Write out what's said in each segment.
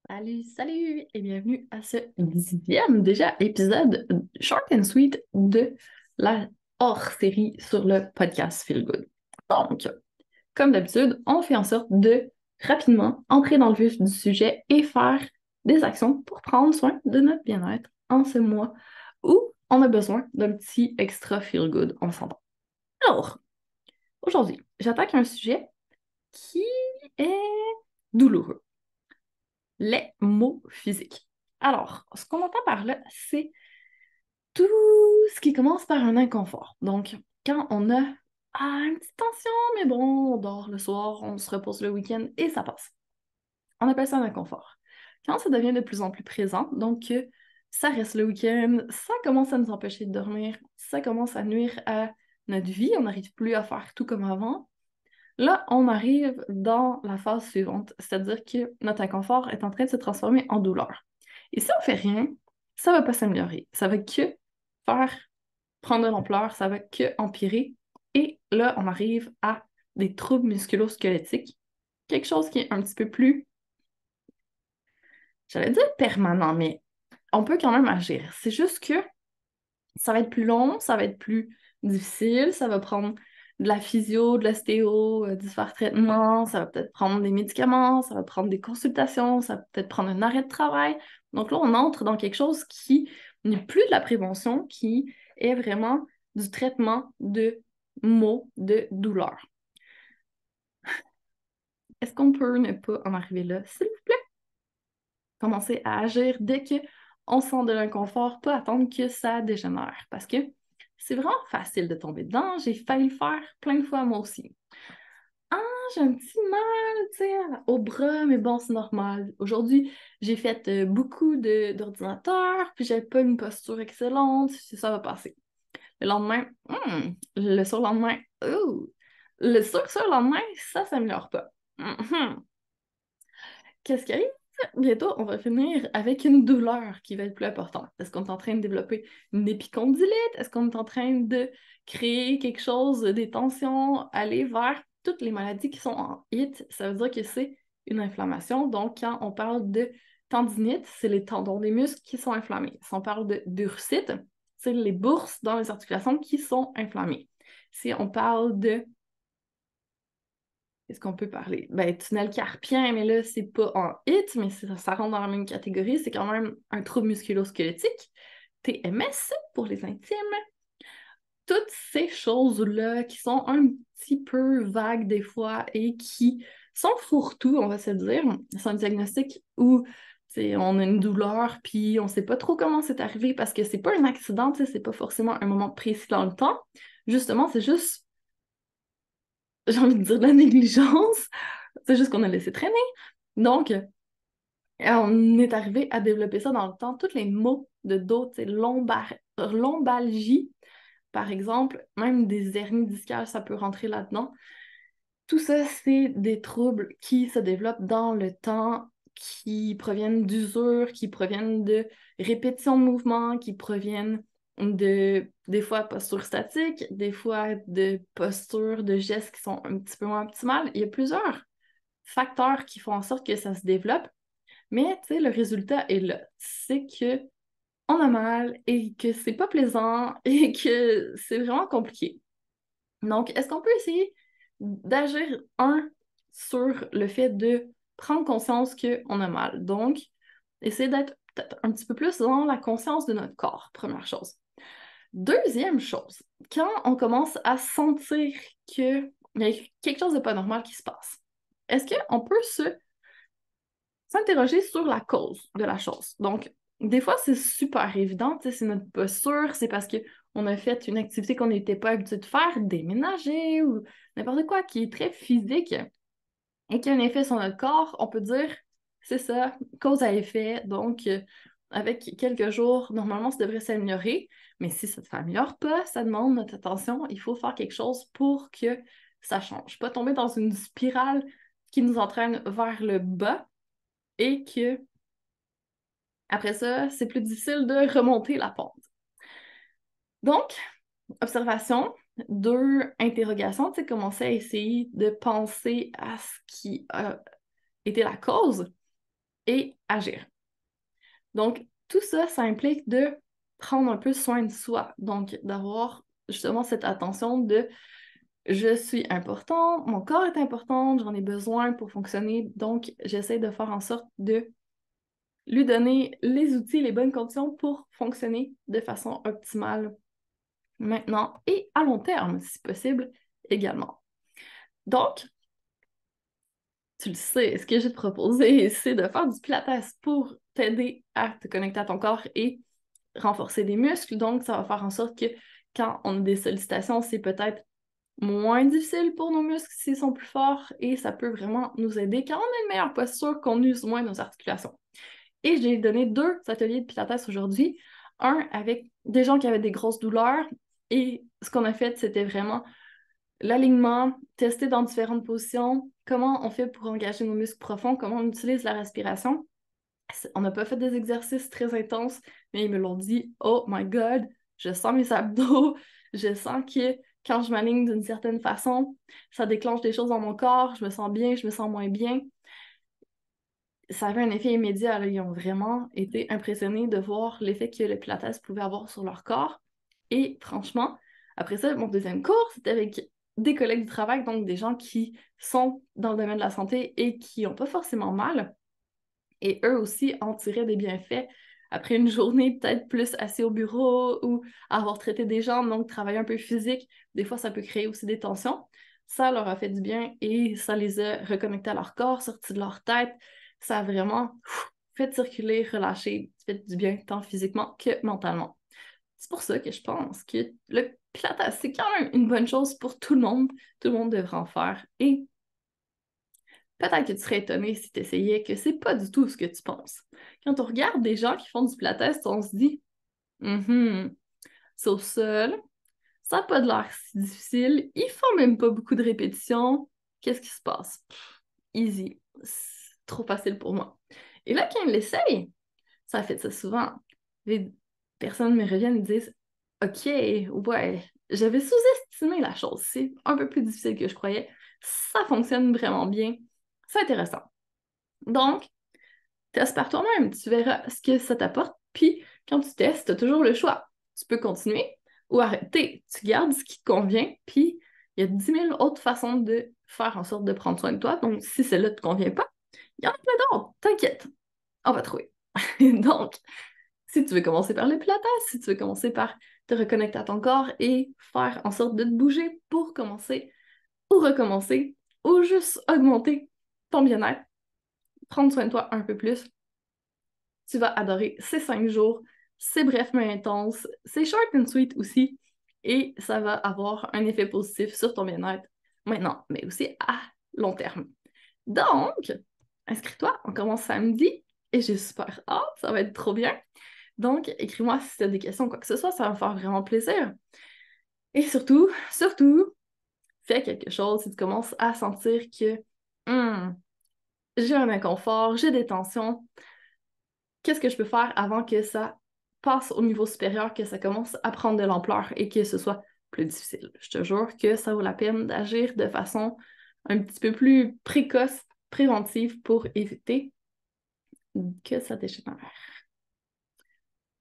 Salut et bienvenue à ce 10e déjà épisode short and sweet de la hors-série sur le podcast Feel Good. Donc, comme d'habitude, on fait en sorte de rapidement entrer dans le vif du sujet et faire des actions pour prendre soin de notre bien-être en ce mois où on a besoin d'un petit extra Feel Good, on s'entend. Alors, aujourd'hui, j'attaque un sujet qui est douloureux. Les mots physiques. Alors, ce qu'on entend par là, c'est tout ce qui commence par un inconfort. Donc, quand on a une petite tension, mais bon, on dort le soir, on se repose le week-end et ça passe. On appelle ça un inconfort. Quand ça devient de plus en plus présent, donc ça reste le week-end, ça commence à nous empêcher de dormir, ça commence à nuire à notre vie, on n'arrive plus à faire tout comme avant. Là, on arrive dans la phase suivante, c'est-à-dire que notre inconfort est en train de se transformer en douleur. Et si on fait rien, ça va pas s'améliorer. Ça va que faire prendre de l'ampleur, ça va que empirer. Et là, on arrive à des troubles musculo-squelettiques, quelque chose qui est un petit peu plus, j'allais dire permanent, mais on peut quand même agir. C'est juste que ça va être plus long, ça va être plus difficile, ça va prendre de la physio, de l'ostéo, divers traitements, ça va peut-être prendre des médicaments, ça va prendre des consultations, ça va peut-être prendre un arrêt de travail. Donc là, on entre dans quelque chose qui n'est plus de la prévention, qui est vraiment du traitement de maux, de douleur. Est-ce qu'on peut ne pas en arriver là, s'il vous plaît? Commencer à agir dès que on sent de l'inconfort, pas attendre que ça dégénère. Parce que c'est vraiment facile de tomber dedans. J'ai failli le faire plein de fois moi aussi. Ah, j'ai un petit mal, tu sais, au bras, mais bon, c'est normal. Aujourd'hui, j'ai fait beaucoup d'ordinateur, puis j'avais pas une posture excellente, ça va passer. Le lendemain, le surlendemain, le surlendemain, ça s'améliore pas. Mhm. Qu'est-ce qui arrive? Bientôt, on va finir avec une douleur qui va être plus importante. Est-ce qu'on est en train de développer une épicondylite? Est-ce qu'on est en train de créer quelque chose, des tensions, aller vers toutes les maladies qui sont en HIT? Ça veut dire que c'est une inflammation. Donc, quand on parle de tendinite, c'est les tendons des muscles qui sont inflammés. Si on parle de bursite, c'est les bourses dans les articulations qui sont inflammées. Si on parle de Est-ce qu'on peut parler? Ben, tunnel carpien, mais là, c'est pas en HIT, mais ça rentre dans la même catégorie. C'est quand même un trouble musculo-squelettique. TMS pour les intimes. Toutes ces choses-là qui sont un petit peu vagues des fois et qui sont fourre-tout, on va se dire. C'est un diagnostic où on a une douleur, puis on sait pas trop comment c'est arrivé parce que c'est pas un accident, c'est pas forcément un moment précis dans le temps. Justement, c'est juste, j'ai envie de dire, de la négligence. C'est juste qu'on a laissé traîner. Donc, on est arrivé à développer ça dans le temps. Tous les maux de dos, tu sais, lombalgie, par exemple, même des hernies discales, ça peut rentrer là-dedans. Tout ça, c'est des troubles qui se développent dans le temps, qui proviennent d'usure, qui proviennent de répétition de mouvements, qui proviennent des fois, posture statique, des fois de postures, de gestes qui sont un petit peu moins optimales. Il y a plusieurs facteurs qui font en sorte que ça se développe, mais tu sais, le résultat est là. C'est que on a mal et que c'est pas plaisant et que c'est vraiment compliqué. Donc, est-ce qu'on peut essayer d'agir, sur le fait de prendre conscience qu'on a mal? Donc, essayer d'être peut-être un petit peu plus dans la conscience de notre corps, première chose. Deuxième chose, quand on commence à sentir qu'il y a quelque chose de pas normal qui se passe, est-ce qu'on peut s'interroger sur la cause de la chose? Donc, des fois, c'est super évident, tu sais, c'est notre posture, c'est parce qu'on a fait une activité qu'on n'était pas habitué de faire, déménager ou n'importe quoi qui est très physique et qui a un effet sur notre corps, on peut dire, c'est ça, cause à effet. Donc, avec quelques jours, normalement, ça devrait s'améliorer. Mais si ça ne s'améliore pas, ça demande notre attention. Il faut faire quelque chose pour que ça change. Pas tomber dans une spirale qui nous entraîne vers le bas et que, après ça, c'est plus difficile de remonter la pente. Donc, observation. Deux, interrogation. Tu sais, commencer à essayer de penser à ce qui a été la cause. et agir. Donc, tout ça, ça implique de prendre un peu soin de soi. Donc, d'avoir justement cette attention de je suis important, mon corps est important, j'en ai besoin pour fonctionner. Donc, j'essaie de faire en sorte de lui donner les outils, les bonnes conditions pour fonctionner de façon optimale maintenant et à long terme, si possible, également. Donc, tu le sais, ce que j'ai te proposé, c'est de faire du pilates pour t'aider à te connecter à ton corps et renforcer des muscles. Donc, ça va faire en sorte que quand on a des sollicitations, c'est peut-être moins difficile pour nos muscles s'ils sont plus forts et ça peut vraiment nous aider car on a une meilleure posture, qu'on use moins nos articulations. Et j'ai donné 2 ateliers de pilates aujourd'hui. Un avec des gens qui avaient des grosses douleurs et ce qu'on a fait, c'était vraiment l'alignement, tester dans différentes positions, comment on fait pour engager nos muscles profonds, comment on utilise la respiration. On n'a pas fait des exercices très intenses, mais ils me l'ont dit, oh my God, je sens mes abdos, je sens que quand je m'aligne d'une certaine façon, ça déclenche des choses dans mon corps, je me sens bien, je me sens moins bien. Ça avait un effet immédiat, là. Ils ont vraiment été impressionnés de voir l'effet que le Pilates pouvait avoir sur leur corps. Et franchement, après ça, mon deuxième cours, c'était avec des collègues du travail, donc des gens qui sont dans le domaine de la santé et qui n'ont pas forcément mal. Et eux aussi en tiraient des bienfaits après une journée peut-être plus assis au bureau ou avoir traité des gens, donc travailler un peu physique. Des fois, ça peut créer aussi des tensions. Ça leur a fait du bien et ça les a reconnectés à leur corps, sortis de leur tête. Ça a vraiment fait circuler, relâcher, fait du bien tant physiquement que mentalement. C'est pour ça que je pense que le Pilates, c'est quand même une bonne chose pour tout le monde. Tout le monde devrait en faire. Et peut-être que tu serais étonné si tu essayais que c'est pas du tout ce que tu penses. Quand on regarde des gens qui font du pilates, on se dit c'est au sol, ça n'a pas de l'air si difficile, ils font même pas beaucoup de répétitions. Qu'est-ce qui se passe? Easy. C'est trop facile pour moi. Et là, quand ils l'essayent, ça fait ça souvent. Les personnes me reviennent et me disent OK, ouais, j'avais sous-estimé la chose. C'est un peu plus difficile que je croyais. Ça fonctionne vraiment bien. C'est intéressant. Donc, teste par toi-même, tu verras ce que ça t'apporte. Puis, quand tu testes, tu as toujours le choix. Tu peux continuer ou arrêter. Tu gardes ce qui te convient, puis il y a 10 000 autres façons de faire en sorte de prendre soin de toi. Donc, si celle-là ne te convient pas, il y en a plein d'autres. T'inquiète, on va trouver. Donc, si tu veux commencer par le pilates, si tu veux commencer par te reconnecter à ton corps et faire en sorte de te bouger pour commencer ou recommencer ou juste augmenter ton bien-être, prendre soin de toi un peu plus, tu vas adorer ces 5 jours. C'est bref mais intense. C'est short and sweet aussi. Et ça va avoir un effet positif sur ton bien-être maintenant, mais aussi à long terme. Donc, inscris-toi, on commence samedi et j'ai super hâte, ça va être trop bien. Donc, écris-moi si tu as des questions ou quoi que ce soit, ça va me faire vraiment plaisir. Et surtout, fais quelque chose si tu commences à sentir que j'ai un inconfort, j'ai des tensions. Qu'est-ce que je peux faire avant que ça passe au niveau supérieur, que ça commence à prendre de l'ampleur et que ce soit plus difficile? Je te jure que ça vaut la peine d'agir de façon un petit peu plus précoce, préventive pour éviter que ça dégénère.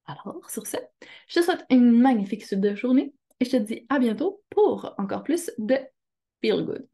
Alors, sur ce, je te souhaite une magnifique suite de journée et je te dis à bientôt pour encore plus de Feel Good.